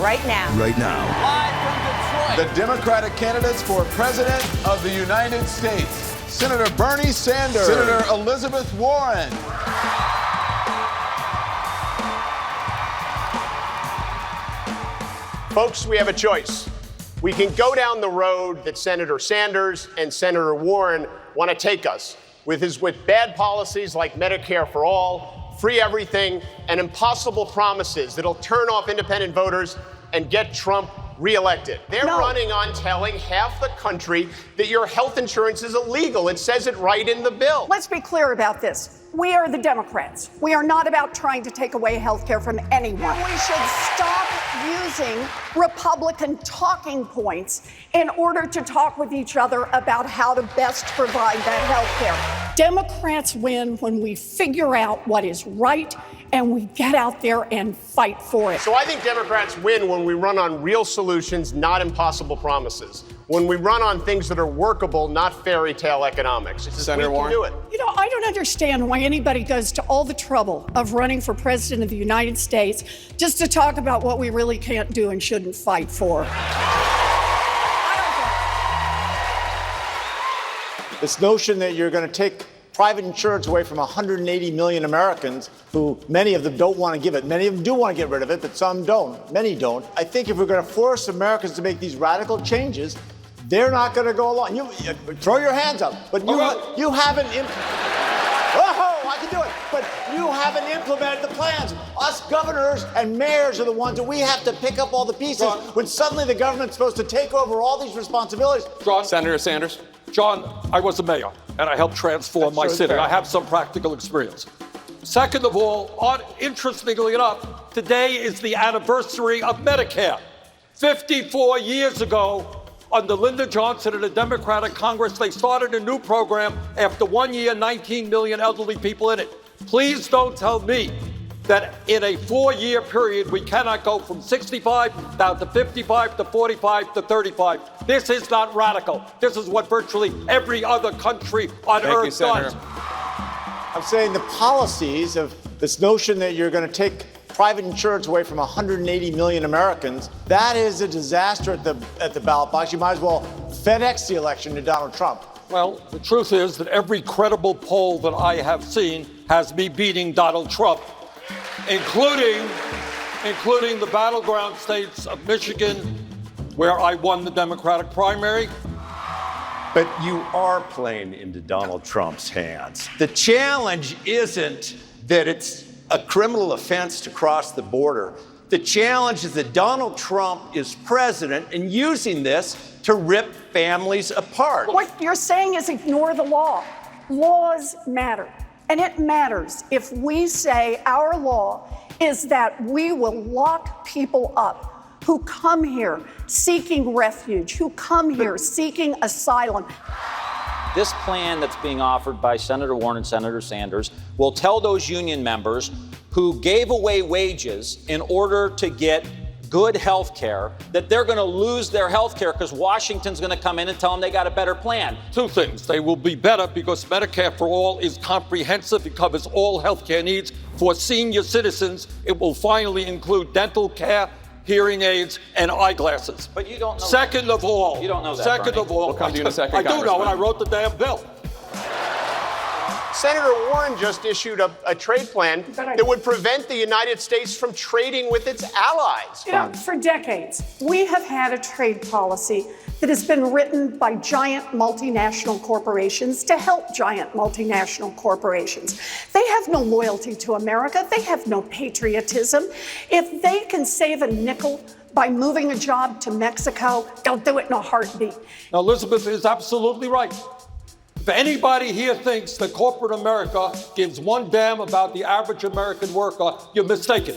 right now. Right now. Live from Detroit. The Democratic candidates for President of the United States. Senator Bernie Sanders. Senator Elizabeth Warren. Folks, we have a choice. We can go down the road that Senator Sanders and Senator Warren want to take us, with bad policies like Medicare for all, free everything, and impossible promises that'll turn off independent voters and get Trump reelected. They're running on telling half the country that your health insurance is illegal. It says it right in the bill. Let's be clear about this. We are the Democrats. We are not about trying to take away health care from anyone. We should stop using Republican talking points in order to talk with each other about how to best provide that health care. Democrats win when we figure out what is right and we get out there and fight for it. So I think Democrats win when we run on real solutions, not impossible promises. When we run on things that are workable, not fairy tale economics. Senator Warren. We can do it. You know, I don't understand why anybody goes to all the trouble of running for president of the United States just to talk about what we really can't do and shouldn't fight for. This notion that you're going to take private insurance away from 180 million Americans who many of them don't want to give it. Many of them do want to get rid of it, but some don't. Many don't. I think if we're going to force Americans to make these radical changes, they're not going to go along. You throw your hands up, but you haven't. I can do it. But you haven't implemented the plans. Us governors and mayors are the ones that we have to pick up all the pieces when suddenly the government's supposed to take over all these responsibilities. Senator Sanders. John, I was a mayor, and I helped transform my city. I have some practical experience. Second of all, interestingly enough, today is the anniversary of Medicare. 54 years ago, under Lyndon Johnson and the Democratic Congress, they started a new program after 1 year, 19 million elderly people in it. Please don't tell me that in a 4-year period, we cannot go from 65 down to 55 to 45 to 35. This is not radical. This is what virtually every other country on earth does. I'm saying the policies of this notion that you're going to take private insurance away from 180 million Americans, that is a disaster at the ballot box. You might as well FedEx the election to Donald Trump. Well, the truth is that every credible poll that I have seen has me beating Donald Trump, including the battleground states of Michigan, where I won the Democratic primary. But you are playing into Donald Trump's hands. The challenge isn't that it's a criminal offense to cross the border. The challenge is that Donald Trump is president and using this to rip families apart. What you're saying is ignore the law. Laws matter. And it matters if we say our law is that we will lock people up who come here seeking refuge, who come here seeking asylum. This plan that's being offered by Senator Warren and Senator Sanders will tell those union members who gave away wages in order to get good health care that they're going to lose their health care because Washington's going to come in and tell them they got a better plan. Two things. They will be better because Medicare for All is comprehensive. It covers all health care needs. For senior citizens, it will finally include dental care, hearing aids, and eyeglasses. But you don't know Second that. of all. You don't know that, Second Bernie. of all. We'll come to you in a second, I do know, Congressman. and I wrote the damn bill. Senator Warren just issued a trade plan that would prevent the United States from trading with its allies. You know, for decades, we have had a trade policy that has been written by giant multinational corporations to help giant multinational corporations. They have no loyalty to America. They have no patriotism. If they can save a nickel by moving a job to Mexico, they'll do it in a heartbeat. Now, Elizabeth is absolutely right. If anybody here thinks that corporate America gives one damn about the average American worker, you're mistaken.